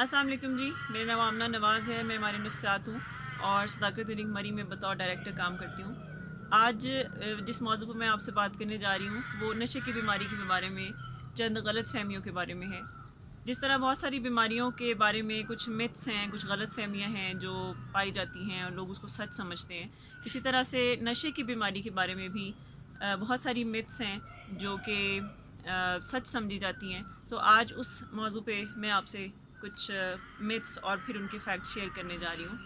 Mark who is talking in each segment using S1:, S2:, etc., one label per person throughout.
S1: السلام علیکم جی، میرا نام آمنہ نواز ہے، میں ہمارے نفسیات ہوں اور صداقت لنک مری میں بطور ڈائریکٹر کام کرتی ہوں۔ آج جس موضوع پر میں آپ سے بات کرنے جا رہی ہوں وہ نشے کی بیماری کے بارے میں چند غلط فہمیوں کے بارے میں ہے۔ جس طرح بہت ساری بیماریوں کے بارے میں کچھ متس ہیں، کچھ غلط فہمیاں ہیں جو پائی جاتی ہیں اور لوگ اس کو سچ سمجھتے ہیں، اسی طرح سے نشے کی بیماری کے بارے میں بھی بہت ساری متس ہیں جو کہ سچ سمجھی جاتی ہیں۔ آج اس موضوع پہ میں آپ سے کچھ متس اور پھر ان کے فیکٹس شیئر کرنے جا رہی ہوں۔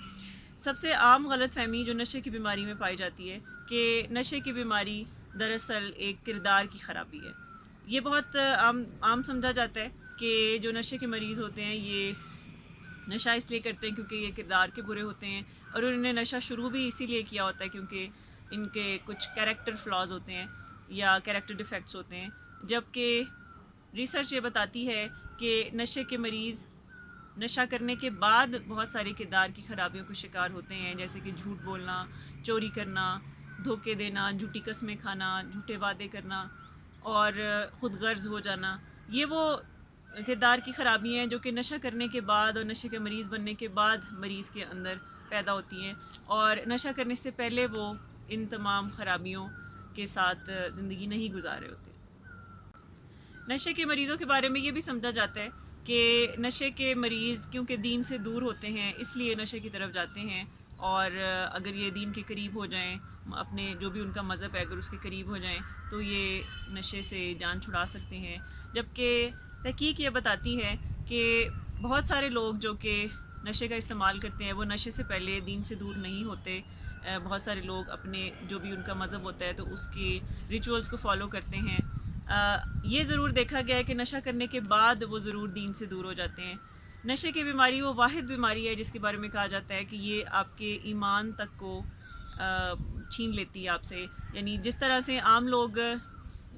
S1: سب سے عام غلط فہمی جو نشے کی بیماری میں پائی جاتی ہے کہ نشے کی بیماری دراصل ایک کردار کی خرابی ہے۔ یہ بہت عام سمجھا جاتا ہے کہ جو نشے کے مریض ہوتے ہیں یہ نشہ اس لیے کرتے ہیں کیونکہ یہ کردار کے برے ہوتے ہیں، اور انہوں نے نشہ شروع بھی اسی لیے کیا ہوتا ہے کیونکہ ان کے کچھ کیریکٹر فلاز ہوتے ہیں یا کیریکٹر ڈیفیکٹس ہوتے ہیں، جبکہ ریسرچ یہ بتاتی ہے کہ نشے کے مریض نشہ کرنے کے بعد بہت سارے کردار کی خرابیوں کا شکار ہوتے ہیں، جیسے کہ جھوٹ بولنا، چوری کرنا، دھوکے دینا، جھوٹی قسمیں کھانا، جھوٹے وعدے کرنا اور خود غرض ہو جانا۔ یہ وہ کردار کی خرابی ہیں جو کہ نشہ کرنے کے بعد اور نشے کے مریض بننے کے بعد مریض کے اندر پیدا ہوتی ہیں، اور نشہ کرنے سے پہلے وہ ان تمام خرابیوں کے ساتھ زندگی نہیں گزارے ہوتے۔ نشے کے مریضوں کے بارے میں یہ بھی سمجھا جاتا ہے کہ نشے کے مریض کیونکہ دین سے دور ہوتے ہیں اس لیے نشے کی طرف جاتے ہیں، اور اگر یہ دین کے قریب ہو جائیں، اپنے جو بھی ان کا مذہب ہے اگر اس کے قریب ہو جائیں تو یہ نشے سے جان چھڑا سکتے ہیں۔ جبکہ تحقیق یہ بتاتی ہے کہ بہت سارے لوگ جو کہ نشے کا استعمال کرتے ہیں وہ نشے سے پہلے دین سے دور نہیں ہوتے۔ بہت سارے لوگ اپنے جو بھی ان کا مذہب ہوتا ہے تو اس کے ریچولز کو فالو کرتے ہیں۔ یہ ضرور دیکھا گیا ہے کہ نشہ کرنے کے بعد وہ ضرور دین سے دور ہو جاتے ہیں۔ نشے کی بیماری وہ واحد بیماری ہے جس کے بارے میں کہا جاتا ہے کہ یہ آپ کے ایمان تک کو چھین لیتی ہے آپ سے، یعنی جس طرح سے عام لوگ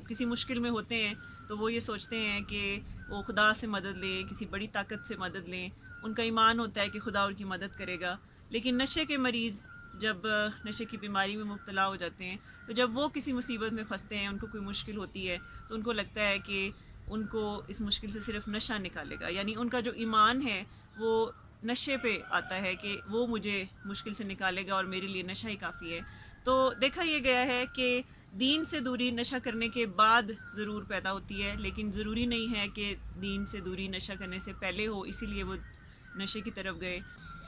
S1: کسی مشکل میں ہوتے ہیں تو وہ یہ سوچتے ہیں کہ وہ خدا سے مدد لیں، کسی بڑی طاقت سے مدد لیں، ان کا ایمان ہوتا ہے کہ خدا ان کی مدد کرے گا۔ لیکن نشے کے مریض جب نشے کی بیماری میں مبتلا ہو جاتے ہیں تو جب وہ کسی مصیبت میں پھنستے ہیں، ان کو کوئی مشکل ہوتی ہے تو ان کو لگتا ہے کہ ان کو اس مشکل سے صرف نشہ نکالے گا، یعنی ان کا جو ایمان ہے وہ نشے پہ آتا ہے کہ وہ مجھے مشکل سے نکالے گا اور میرے لیے نشہ ہی کافی ہے۔ تو دیکھا یہ گیا ہے کہ دین سے دوری نشہ کرنے کے بعد ضرور پیدا ہوتی ہے، لیکن ضروری نہیں ہے کہ دین سے دوری نشہ کرنے سے پہلے ہو اسی لیے وہ نشے کی طرف گئے۔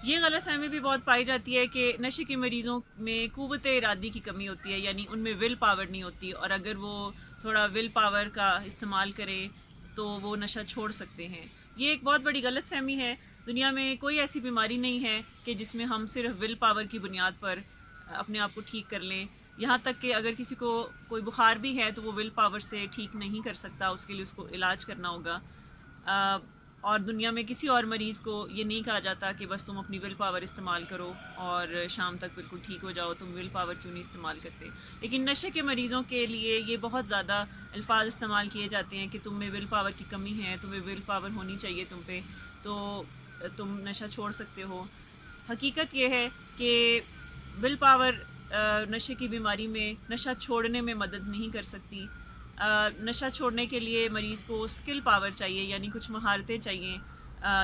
S1: یہ غلط فہمی بھی بہت پائی جاتی ہے کہ نشے کے مریضوں میں قوت ارادی کی کمی ہوتی ہے، یعنی ان میں ول پاور نہیں ہوتی، اور اگر وہ تھوڑا ول پاور کا استعمال کرے تو وہ نشہ چھوڑ سکتے ہیں۔ یہ ایک بہت بڑی غلط فہمی ہے۔ دنیا میں کوئی ایسی بیماری نہیں ہے کہ جس میں ہم صرف ول پاور کی بنیاد پر اپنے آپ کو ٹھیک کر لیں، یہاں تک کہ اگر کسی کو کوئی بخار بھی ہے تو وہ ول پاور سے ٹھیک نہیں کر سکتا، اس کے لیے اس کو علاج کرنا ہوگا۔ اور دنیا میں کسی اور مریض کو یہ نہیں کہا جاتا کہ بس تم اپنی ول پاور استعمال کرو اور شام تک بالکل ٹھیک ہو جاؤ، تم ول پاور کیوں نہیں استعمال کرتے۔ لیکن نشے کے مریضوں کے لیے یہ بہت زیادہ الفاظ استعمال کیے جاتے ہیں کہ تم میں ول پاور کی کمی ہے، تمہیں ول پاور ہونی چاہیے تم پہ، تو تم نشہ چھوڑ سکتے ہو۔ حقیقت یہ ہے کہ ول پاور نشے کی بیماری میں نشہ چھوڑنے میں مدد نہیں کر سکتی۔ نشہ چھوڑنے کے لیے مریض کو اسکل پاور چاہیے، یعنی کچھ مہارتیں چاہیے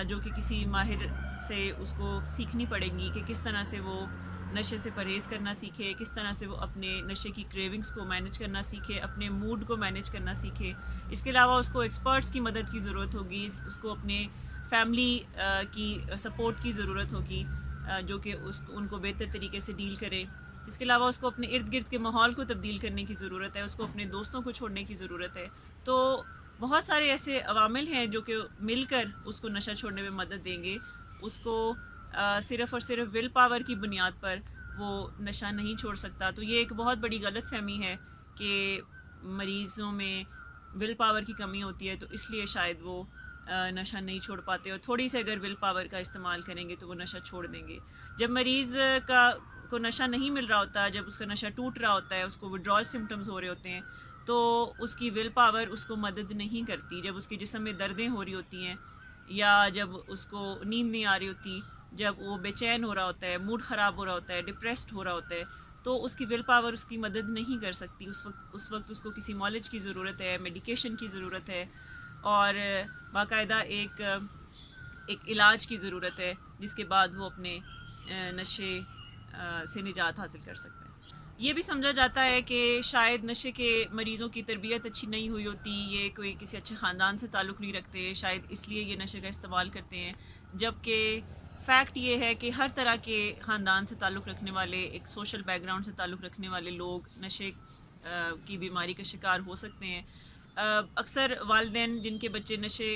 S1: جو کہ کسی ماہر سے اس کو سیکھنی پڑیں گی کہ کس طرح سے وہ نشے سے پرہیز کرنا سیکھے، کس طرح سے وہ اپنے نشے کی کریونگز کو مینیج کرنا سیکھے، اپنے موڈ کو مینیج کرنا سیکھے۔ اس کے علاوہ اس کو ایکسپرٹس کی مدد کی ضرورت ہوگی، اس کو اپنے فیملی کی سپورٹ کی ضرورت ہوگی جو کہ ان کو بہتر طریقے سے ڈیل کرے۔ اس کے علاوہ اس کو اپنے ارد گرد کے ماحول کو تبدیل کرنے کی ضرورت ہے، اس کو اپنے دوستوں کو چھوڑنے کی ضرورت ہے۔ تو بہت سارے ایسے عوامل ہیں جو کہ مل کر اس کو نشہ چھوڑنے میں مدد دیں گے۔ اس کو صرف اور صرف ول پاور کی بنیاد پر وہ نشہ نہیں چھوڑ سکتا۔ تو یہ ایک بہت بڑی غلط فہمی ہے کہ مریضوں میں ول پاور کی کمی ہوتی ہے تو اس لیے شاید وہ نشہ نہیں چھوڑ پاتے، اور تھوڑی سی اگر ول پاور کا استعمال کریں گے تو وہ نشہ چھوڑ دیں گے۔ جب مریض کو نشہ نہیں مل رہا ہوتا، جب اس کا نشہ ٹوٹ رہا ہوتا ہے، اس کو وڈرال سمٹمز ہو رہے ہوتے ہیں تو اس کی ول پاور اس کو مدد نہیں کرتی۔ جب اس کے جسم میں دردیں ہو رہی ہوتی ہیں یا جب اس کو نیند نہیں آ رہی ہوتی، جب وہ بے چین ہو رہا ہوتا ہے، موڈ خراب ہو رہا ہوتا ہے، ڈپریسڈ ہو رہا ہوتا ہے، تو اس کی ول پاور اس کی مدد نہیں کر سکتی۔ اس وقت اس کو کسی معالج کی ضرورت ہے، میڈیکیشن کی ضرورت ہے، اور باقاعدہ ایک ایک علاج کی ضرورت ہے جس کے بعد وہ اپنے نشے سے نجات حاصل کر سکتے ہیں۔ یہ بھی سمجھا جاتا ہے کہ شاید نشے کے مریضوں کی تربیت اچھی نہیں ہوئی ہوتی، یہ کوئی کسی اچھے خاندان سے تعلق نہیں رکھتے، شاید اس لیے یہ نشے کا استعمال کرتے ہیں، جبکہ فیکٹ یہ ہے کہ ہر طرح کے خاندان سے تعلق رکھنے والے، ایک سوشل بیک گراؤنڈ سے تعلق رکھنے والے لوگ نشے کی بیماری کا شکار ہو سکتے ہیں۔ اکثر والدین جن کے بچے نشے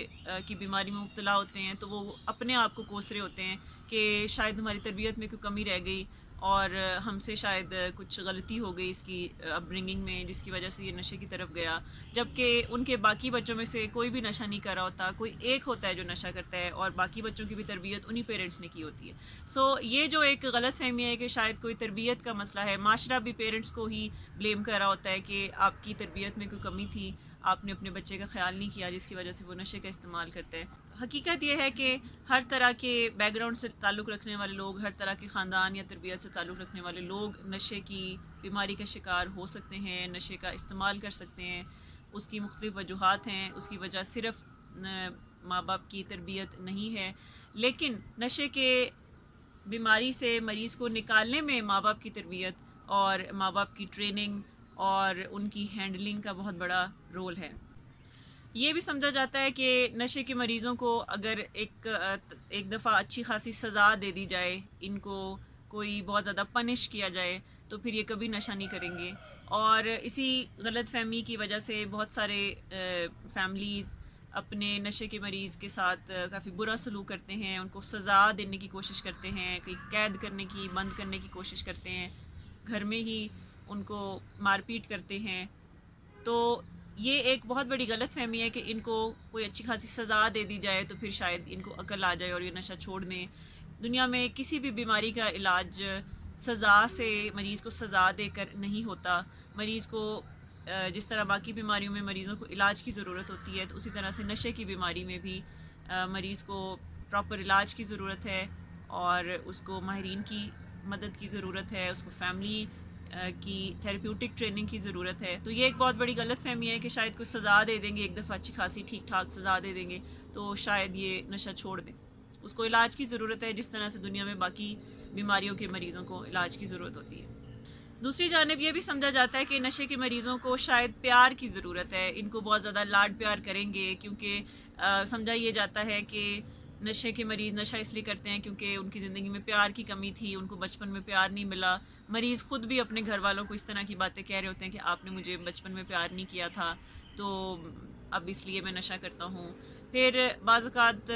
S1: کی بیماری میں مبتلا ہوتے ہیں تو وہ اپنے آپ کو کوس رہے ہوتے ہیں کہ شاید ہماری تربیت میں کوئی کمی رہ گئی اور ہم سے شاید کچھ غلطی ہو گئی اس کی اپ برنگنگ میں، جس کی وجہ سے یہ نشے کی طرف گیا، جبکہ ان کے باقی بچوں میں سے کوئی بھی نشہ نہیں کر رہا ہوتا، کوئی ایک ہوتا ہے جو نشہ کرتا ہے اور باقی بچوں کی بھی تربیت انہی پیرنٹس نے کی ہوتی ہے۔ یہ جو ایک غلط فہمی ہے کہ شاید کوئی تربیت کا مسئلہ ہے، معاشرہ بھی پیرنٹس کو ہی بلیم کر رہا ہوتا ہے کہ آپ کی تربیت میں کوئی کمی تھی، آپ نے اپنے بچے کا خیال نہیں کیا جس کی وجہ سے وہ نشے کا استعمال کرتا ہے۔ حقیقت یہ ہے کہ ہر طرح کے بیک گراؤنڈ سے تعلق رکھنے والے لوگ، ہر طرح کے خاندان یا تربیت سے تعلق رکھنے والے لوگ نشے کی بیماری کا شکار ہو سکتے ہیں، نشے کا استعمال کر سکتے ہیں۔ اس کی مختلف وجوہات ہیں، اس کی وجہ صرف ماں باپ کی تربیت نہیں ہے، لیکن نشے کے بیماری سے مریض کو نکالنے میں ماں باپ کی تربیت اور ماں باپ کی ٹریننگ اور ان کی ہینڈلنگ کا بہت بڑا رول ہے۔ یہ بھی سمجھا جاتا ہے کہ نشے کے مریضوں کو اگر ایک دفعہ اچھی خاصی سزا دے دی جائے، ان کو کوئی بہت زیادہ پنش کیا جائے تو پھر یہ کبھی نشہ نہیں کریں گے، اور اسی غلط فہمی کی وجہ سے بہت سارے فیملیز اپنے نشے کے مریض کے ساتھ کافی برا سلوک کرتے ہیں، ان کو سزا دینے کی کوشش کرتے ہیں، کہیں قید کرنے کی، بند کرنے کی کوشش کرتے ہیں، گھر میں ہی ان کو مار پیٹ کرتے ہیں۔ تو یہ ایک بہت بڑی غلط فہمی ہے کہ ان کو کوئی اچھی خاصی سزا دے دی جائے تو پھر شاید ان کو عقل آ جائے اور یہ نشہ چھوڑ دیں۔ دنیا میں کسی بھی بیماری کا علاج سزا سے، مریض کو سزا دے کر نہیں ہوتا۔ مریض کو جس طرح باقی بیماریوں میں مریضوں کو علاج کی ضرورت ہوتی ہے تو اسی طرح سے نشے کی بیماری میں بھی مریض کو پراپر علاج کی ضرورت ہے، اور اس کو ماہرین کی مدد کی ضرورت ہے، اس کو فیملی کی تھیراپیوٹک ٹریننگ کی ضرورت ہے۔ تو یہ ایک بہت بڑی غلط فہمی ہے کہ شاید کوئی سزا دے دیں گے، ایک دفعہ اچھی خاصی ٹھیک ٹھاک سزا دے دیں گے تو شاید یہ نشہ چھوڑ دیں۔ اس کو علاج کی ضرورت ہے جس طرح سے دنیا میں باقی بیماریوں کے مریضوں کو علاج کی ضرورت ہوتی ہے۔ دوسری جانب یہ بھی سمجھا جاتا ہے کہ نشے کے مریضوں کو شاید پیار کی ضرورت ہے، ان کو بہت زیادہ لاڈ پیار کریں گے، کیونکہ سمجھا یہ جاتا ہے کہ نشے کے مریض نشہ اس لیے کرتے ہیں کیونکہ ان کی زندگی میں پیار کی کمی تھی، ان کو بچپن میں پیار نہیں ملا۔ مریض خود بھی اپنے گھر والوں کو اس طرح کی باتیں کہہ رہے ہوتے ہیں کہ آپ نے مجھے بچپن میں پیار نہیں کیا تھا تو اب اس لیے میں نشہ کرتا ہوں۔ پھر بعض اوقات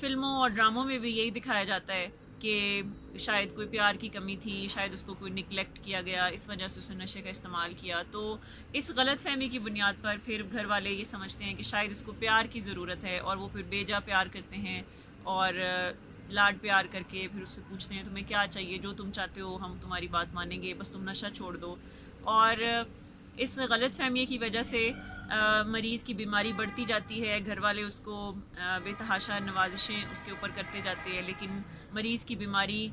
S1: فلموں اور ڈراموں میں بھی یہی دکھایا جاتا ہے کہ شاید کوئی پیار کی کمی تھی، شاید اس کو کوئی نگلیکٹ کیا گیا، اس وجہ سے اس نے نشے کا استعمال کیا۔ تو اس غلط فہمی کی بنیاد پر پھر گھر والے یہ سمجھتے ہیں کہ شاید اس کو پیار کی ضرورت ہے، اور وہ پھر بے جا پیار کرتے ہیں اور لاڈ پیار کر کے پھر اس سے پوچھتے ہیں تمہیں کیا چاہیے، جو تم چاہتے ہو ہم تمہاری بات مانیں گے، بس تم نشہ چھوڑ دو۔ اور اس غلط فہمی کی وجہ سے مریض کی بیماری بڑھتی جاتی ہے، گھر والے اس کو بے تحاشا نوازشیں اس کے اوپر کرتے جاتے ہیں، لیکن مریض کی بیماری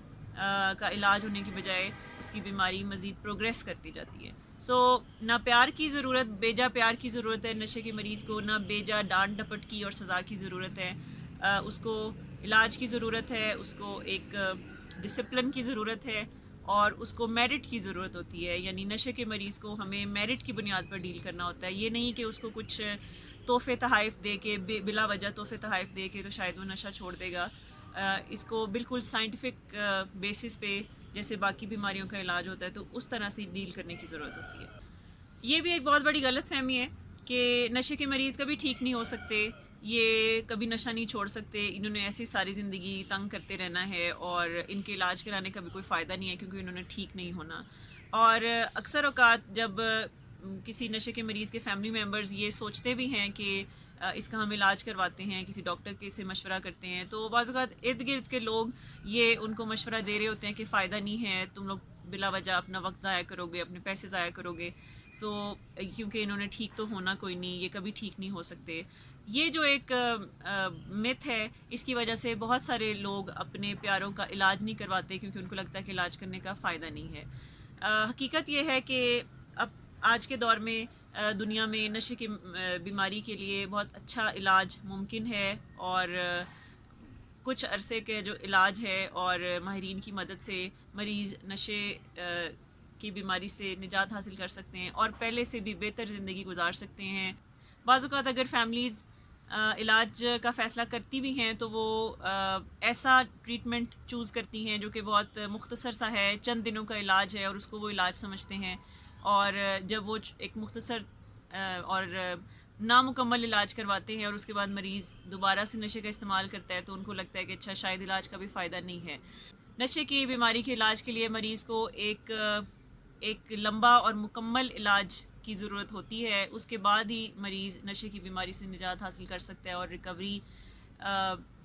S1: کا علاج ہونے کی بجائے اس کی بیماری مزید پروگریس کرتی جاتی ہے۔ نہ پیار کی ضرورت، بے جا پیار کی ضرورت ہے نشے کے مریض کو، نہ بے جا ڈانٹ ڈپٹ کی اور سزا کی ضرورت ہے، اس کو علاج کی ضرورت ہے، اس کو ایک ڈسپلن کی ضرورت ہے، اور اس کو میرٹ کی ضرورت ہوتی ہے۔ یعنی نشے کے مریض کو ہمیں میرٹ کی بنیاد پر ڈیل کرنا ہوتا ہے، یہ نہیں کہ اس کو کچھ تحفے تحائف دے کے، بلا وجہ تحفے تحائف دے کے تو شاید وہ نشہ چھوڑ دے گا۔ اس کو بالکل سائنٹیفک بیسس پہ جیسے باقی بیماریوں کا علاج ہوتا ہے تو اس طرح سے ڈیل کرنے کی ضرورت ہوتی ہے۔ یہ بھی ایک بہت بڑی غلط فہمی ہے کہ نشے کے مریض کبھی ٹھیک نہیں ہو سکتے، یہ کبھی نشہ نہیں چھوڑ سکتے، انہوں نے ایسی ساری زندگی تنگ کرتے رہنا ہے اور ان کے علاج کرانے کا بھی کوئی فائدہ نہیں ہے کیونکہ انہوں نے ٹھیک نہیں ہونا۔ اور اکثر اوقات جب کسی نشے کے مریض کے فیملی ممبرز یہ سوچتے بھی ہیں کہ اس کا ہم علاج کرواتے ہیں، کسی ڈاکٹر کے سے مشورہ کرتے ہیں، تو بعض اوقات ارد گرد کے لوگ یہ ان کو مشورہ دے رہے ہوتے ہیں کہ فائدہ نہیں ہے، تم لوگ بلا وجہ اپنا وقت ضائع کرو گے، اپنے پیسے ضائع کرو گے، تو کیونکہ انہوں نے ٹھیک تو ہونا کوئی نہیں، یہ کبھی ٹھیک نہیں ہو سکتے۔ یہ جو ایک متھ ہے، اس کی وجہ سے بہت سارے لوگ اپنے پیاروں کا علاج نہیں کرواتے کیونکہ ان کو لگتا ہے کہ علاج کرنے کا فائدہ نہیں ہے۔ حقیقت یہ ہے کہ اب آج کے دور میں دنیا میں نشے کی بیماری کے لیے بہت اچھا علاج ممکن ہے، اور کچھ عرصے کے جو علاج ہے اور ماہرین کی مدد سے مریض نشے کی بیماری سے نجات حاصل کر سکتے ہیں اور پہلے سے بھی بہتر زندگی گزار سکتے ہیں. بعض اوقات اگر فیملیز علاج کا فیصلہ کرتی بھی ہیں تو وہ ایسا ٹریٹمنٹ چوز کرتی ہیں جو کہ بہت مختصر سا ہے, چند دنوں کا علاج ہے اور اس کو وہ علاج سمجھتے ہیں. اور جب وہ ایک مختصر اور نامکمل علاج کرواتے ہیں اور اس کے بعد مریض دوبارہ سے نشے کا استعمال کرتا ہے تو ان کو لگتا ہے کہ اچھا شاید علاج کا بھی فائدہ نہیں ہے. نشے کی بیماری کے علاج کے لیے مریض کو ایک لمبا اور مکمل علاج کی ضرورت ہوتی ہے. اس کے بعد ہی مریض نشے کی بیماری سے نجات حاصل کر سکتا ہے اور ریکوری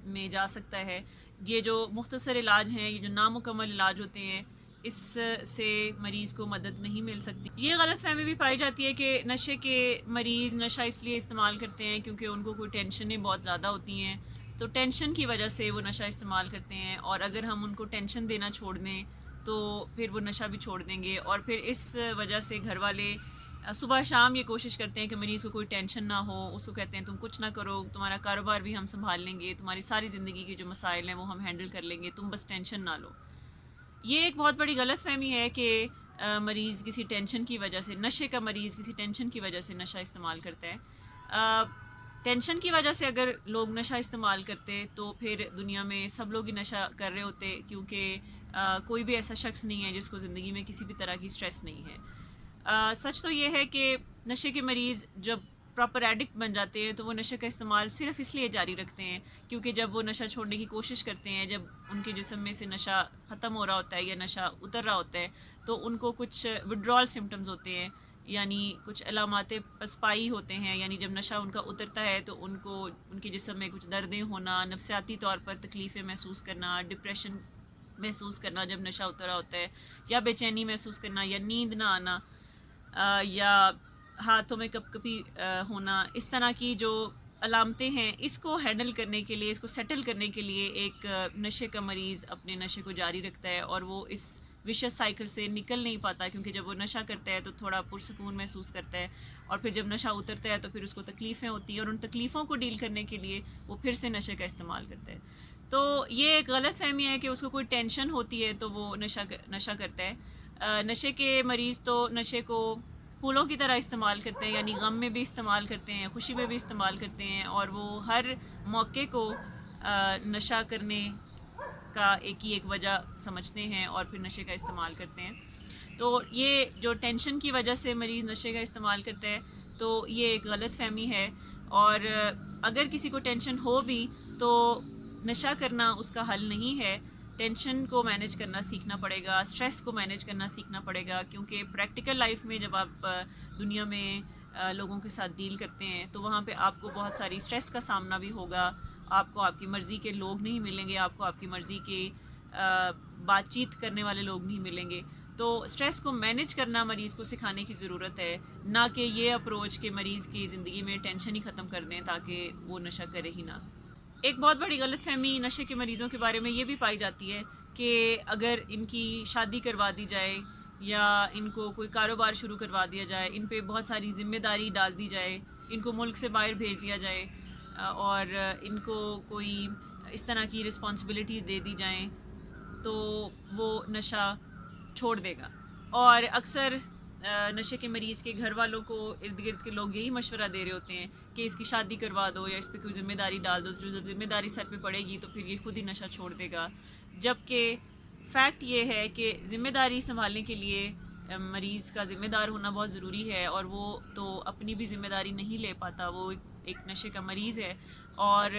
S1: میں جا سکتا ہے. یہ جو مختصر علاج ہیں, یہ جو نامکمل علاج ہوتے ہیں, اس سے مریض کو مدد نہیں مل سکتی. یہ غلط فہمی بھی پائی جاتی ہے کہ نشے کے مریض نشہ اس لیے استعمال کرتے ہیں کیونکہ ان کو کوئی ٹینشنیں بہت زیادہ ہوتی ہیں, تو ٹینشن کی وجہ سے وہ نشہ استعمال کرتے ہیں. اور اگر ہم ان کو ٹینشن دینا چھوڑ دیں تو پھر وہ نشہ بھی چھوڑ دیں گے. اور پھر اس وجہ سے گھر والے صبح شام یہ کوشش کرتے ہیں کہ مریض کو کوئی ٹینشن نہ ہو. اس کو کہتے ہیں تم کچھ نہ کرو, تمہارا کاروبار بھی ہم سنبھال لیں گے, تمہاری ساری زندگی کے جو مسائل ہیں وہ ہم ہینڈل کر لیں گے, تم بس ٹینشن نہ لو. یہ ایک بہت بڑی غلط فہمی ہے کہ مریض کسی ٹینشن کی وجہ سے, نشے کا مریض کسی ٹینشن کی وجہ سے نشہ استعمال کرتا ہے. ٹینشن کی وجہ سے اگر لوگ نشہ استعمال کرتے تو پھر دنیا میں سب لوگ ہی نشہ کر رہے ہوتے, کیونکہ کوئی بھی ایسا شخص نہیں ہے جس کو زندگی میں کسی بھی طرح کی سٹریس نہیں ہے. سچ تو یہ ہے کہ نشے کے مریض جب پراپر ایڈکٹ بن جاتے ہیں تو وہ نشے کا استعمال صرف اس لیے جاری رکھتے ہیں کیونکہ جب وہ نشہ چھوڑنے کی کوشش کرتے ہیں, جب ان کے جسم میں سے نشہ ختم ہو رہا ہوتا ہے یا نشہ اتر رہا ہوتا ہے, تو ان کو کچھ وڈرال سمٹمز ہوتے ہیں, یعنی کچھ علامات پسپائی ہوتے ہیں. یعنی جب نشہ ان کا اترتا ہے تو ان کو ان کے جسم میں کچھ دردیں ہونا, نفسیاتی طور پر تکلیفیں محسوس کرنا, ڈپریشن محسوس کرنا جب نشہ اتر رہا ہوتا ہے, یا بے چینی محسوس کرنا, یا نیند نہ آنا, یا ہاتھوں میں کپ کپی ہونا. اس طرح کی جو علامتیں ہیں, اس کو ہینڈل کرنے کے لیے, اس کو سیٹل کرنے کے لیے ایک نشے کا مریض اپنے نشے کو جاری رکھتا ہے اور وہ اس وشس سائیکل سے نکل نہیں پاتا, کیونکہ جب وہ نشہ کرتا ہے تو تھوڑا پرسکون محسوس کرتا ہے, اور پھر جب نشہ اترتا ہے تو پھر اس کو تکلیفیں ہوتی ہیں, اور ان تکلیفوں کو ڈیل کرنے کے لیے وہ پھر سے نشے کا استعمال کرتا ہے. تو یہ ایک غلط فہمی ہے کہ اس کو کوئی ٹینشن ہوتی ہے تو وہ نشہ کرتا ہے. نشے کے مریض تو نشے کو پھولوں کی طرح استعمال کرتے ہیں, یعنی غم میں بھی استعمال کرتے ہیں, خوشی میں بھی استعمال کرتے ہیں, اور وہ ہر موقع کو نشہ کرنے کا ایک وجہ سمجھتے ہیں اور پھر نشے کا استعمال کرتے ہیں. تو یہ جو ٹینشن کی وجہ سے مریض نشے کا استعمال کرتا ہے تو یہ ایک غلط فہمی ہے. اور اگر کسی کو ٹینشن ہو بھی تو نشہ کرنا اس کا حل نہیں ہے. ٹینشن کو مینیج کرنا سیکھنا پڑے گا, اسٹریس کو مینیج کرنا سیکھنا پڑے گا, کیونکہ پریکٹیکل لائف میں جب آپ دنیا میں لوگوں کے ساتھ ڈیل کرتے ہیں تو وہاں پہ آپ کو بہت ساری اسٹریس کا سامنا بھی ہوگا. آپ کو آپ کی مرضی کے لوگ نہیں ملیں گے, آپ کو آپ کی مرضی کے بات چیت کرنے والے لوگ نہیں ملیں گے. تو اسٹریس کو مینیج کرنا مریض کو سکھانے کی ضرورت ہے, نہ کہ یہ اپروچ کہ مریض کی زندگی میں ٹینشن ہی ختم کر دیں تاکہ وہ نشہ کرے ہی نہ. ایک بہت بڑی غلط فہمی نشے کے مریضوں کے بارے میں یہ بھی پائی جاتی ہے کہ اگر ان کی شادی کروا دی جائے یا ان کو کوئی کاروبار شروع کروا دیا جائے, ان پہ بہت ساری ذمہ داری ڈال دی جائے, ان کو ملک سے باہر بھیج دیا جائے اور ان کو کوئی اس طرح کی رسپانسبلٹیز دے دی جائیں تو وہ نشہ چھوڑ دے گا. اور اکثر نشے کے مریض کے گھر والوں کو ارد گرد کے لوگ یہی مشورہ دے رہے ہوتے ہیں کہ اس کی شادی کروا دو یا اس پہ کوئی ذمہ داری ڈال دو, جو ذمہ داری سر پہ پڑے گی تو پھر یہ خود ہی نشہ چھوڑ دے گا. جبکہ فیکٹ یہ ہے کہ ذمہ داری سنبھالنے کے لیے مریض کا ذمہ دار ہونا بہت ضروری ہے, اور وہ تو اپنی بھی ذمہ داری نہیں لے پاتا, وہ ایک نشے کا مریض ہے, اور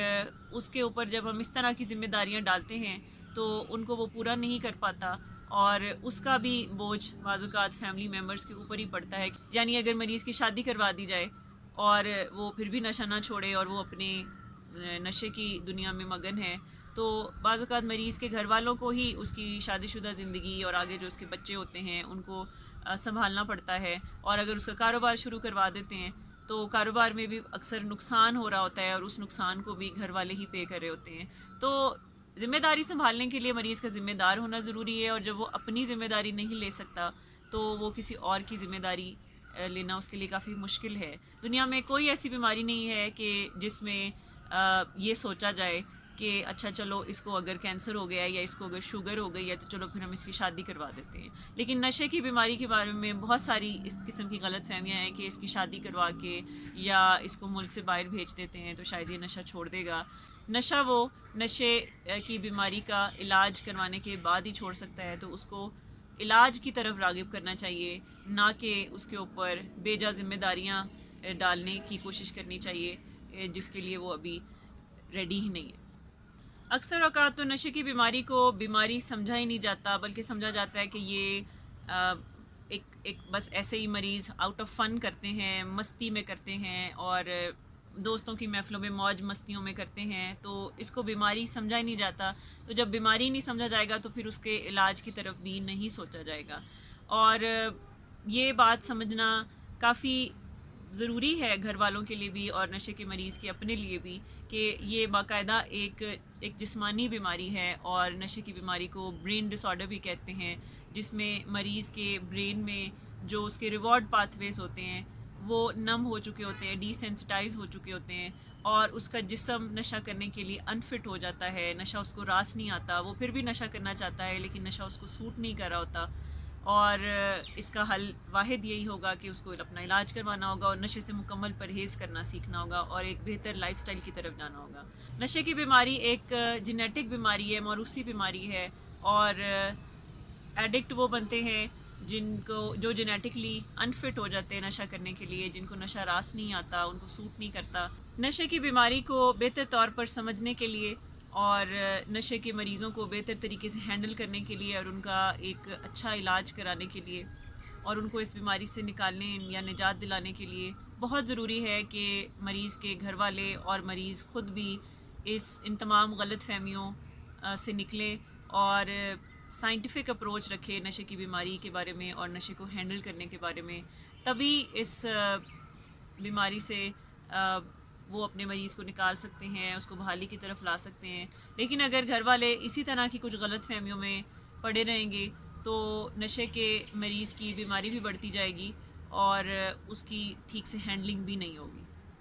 S1: اس کے اوپر جب ہم اس طرح کی ذمہ داریاں ڈالتے ہیں تو ان کو وہ پورا نہیں کر پاتا, اور اس کا بھی بوجھ بعض اوقات فیملی ممبرس کے اوپر ہی پڑتا ہے. یعنی اگر مریض کی شادی کروا دی جائے اور وہ پھر بھی نشہ نہ چھوڑے اور وہ اپنے نشے کی دنیا میں مگن ہے, تو بعض اوقات مریض کے گھر والوں کو ہی اس کی شادی شدہ زندگی اور آگے جو اس کے بچے ہوتے ہیں ان کو سنبھالنا پڑتا ہے. اور اگر اس کا کاروبار شروع کروا دیتے ہیں تو کاروبار میں بھی اکثر نقصان ہو رہا ہوتا ہے, اور اس نقصان کو بھی گھر والے ہی پے کر رہے ہوتے ہیں. تو ذمہ داری سنبھالنے کے لیے مریض کا ذمہ دار ہونا ضروری ہے, اور جب وہ اپنی ذمہ داری نہیں لے سکتا تو وہ کسی اور کی ذمہ داری لینا اس کے لیے کافی مشکل ہے. دنیا میں کوئی ایسی بیماری نہیں ہے کہ جس میں یہ سوچا جائے کہ اچھا چلو اس کو اگر کینسر ہو گیا ہے یا اس کو اگر شوگر ہو گئی ہے تو چلو پھر ہم اس کی شادی کروا دیتے ہیں. لیکن نشے کی بیماری کے بارے میں بہت ساری اس قسم کی غلط فہمیاں ہیں کہ اس کی شادی کروا کے یا اس کو ملک سے باہر بھیج دیتے ہیں تو شاید یہ نشہ چھوڑ دے گا. نشہ وہ نشے کی بیماری کا علاج کروانے کے بعد ہی چھوڑ سکتا ہے، تو اس کو علاج کی طرف راغب کرنا چاہیے، نہ کہ اس کے اوپر بے جا ذمہ داریاں ڈالنے کی کوشش کرنی چاہیے جس کے لیے وہ ابھی ریڈی ہی نہیں ہے. اکثر اوقات تو نشے کی بیماری کو بیماری سمجھا ہی نہیں جاتا، بلکہ سمجھا جاتا ہے کہ یہ ایک بس ایسے ہی مریض آؤٹ آف فن کرتے ہیں، مستی میں کرتے ہیں اور دوستوں کی محفلوں میں موج مستیوں میں کرتے ہیں، تو اس کو بیماری سمجھا ہی نہیں جاتا. تو جب بیماری نہیں سمجھا جائے گا تو پھر اس کے علاج کی طرف بھی نہیں سوچا جائے گا. اور یہ بات سمجھنا کافی ضروری ہے گھر والوں کے لیے بھی اور نشے کے مریض کے اپنے لیے بھی، کہ یہ باقاعدہ ایک جسمانی بیماری ہے. اور نشے کی بیماری کو برین ڈس آرڈر بھی کہتے ہیں، جس میں مریض کے برین میں جو اس کے ریوارڈ پاتھ ویز ہوتے ہیں وہ نم ہو چکے ہوتے ہیں، ڈی سینسٹائز ہو چکے ہوتے ہیں، اور اس کا جسم نشہ کرنے کے لیے انفٹ ہو جاتا ہے. نشہ اس کو راس نہیں آتا، وہ پھر بھی نشہ کرنا چاہتا ہے لیکن نشہ اس کو سوٹ نہیں کر رہا ہوتا. اور اس کا حل واحد یہی ہوگا کہ اس کو اپنا علاج کروانا ہوگا اور نشے سے مکمل پرہیز کرنا سیکھنا ہوگا اور ایک بہتر لائف سٹائل کی طرف جانا ہوگا. نشے کی بیماری ایک جینیٹک بیماری ہے، موروثی بیماری ہے، اور ایڈکٹ وہ بنتے ہیں جو جینیٹکلی انفٹ ہو جاتے ہیں نشہ کرنے کے لیے، جن کو نشہ راس نہیں آتا، ان کو سوٹ نہیں کرتا. نشے کی بیماری کو بہتر طور پر سمجھنے کے لیے اور نشے کے مریضوں کو بہتر طریقے سے ہینڈل کرنے کے لیے اور ان کا ایک اچھا علاج کرانے کے لیے اور ان کو اس بیماری سے نکالنے یا نجات دلانے کے لیے بہت ضروری ہے کہ مریض کے گھر والے اور مریض خود بھی ان تمام غلط فہمیوں سے نکلیں اور سائنٹیفک اپروچ رکھے نشے کی بیماری کے بارے میں اور نشے کو ہینڈل کرنے کے بارے میں. تبھی اس بیماری سے وہ اپنے مریض کو نکال سکتے ہیں، اس کو بحالی کی طرف لا سکتے ہیں. لیکن اگر گھر والے اسی طرح کی کچھ غلط فہمیوں میں پڑے رہیں گے تو نشے کے مریض کی بیماری بھی بڑھتی جائے گی اور اس کی ٹھیک سے ہینڈلنگ بھی نہیں ہوگی.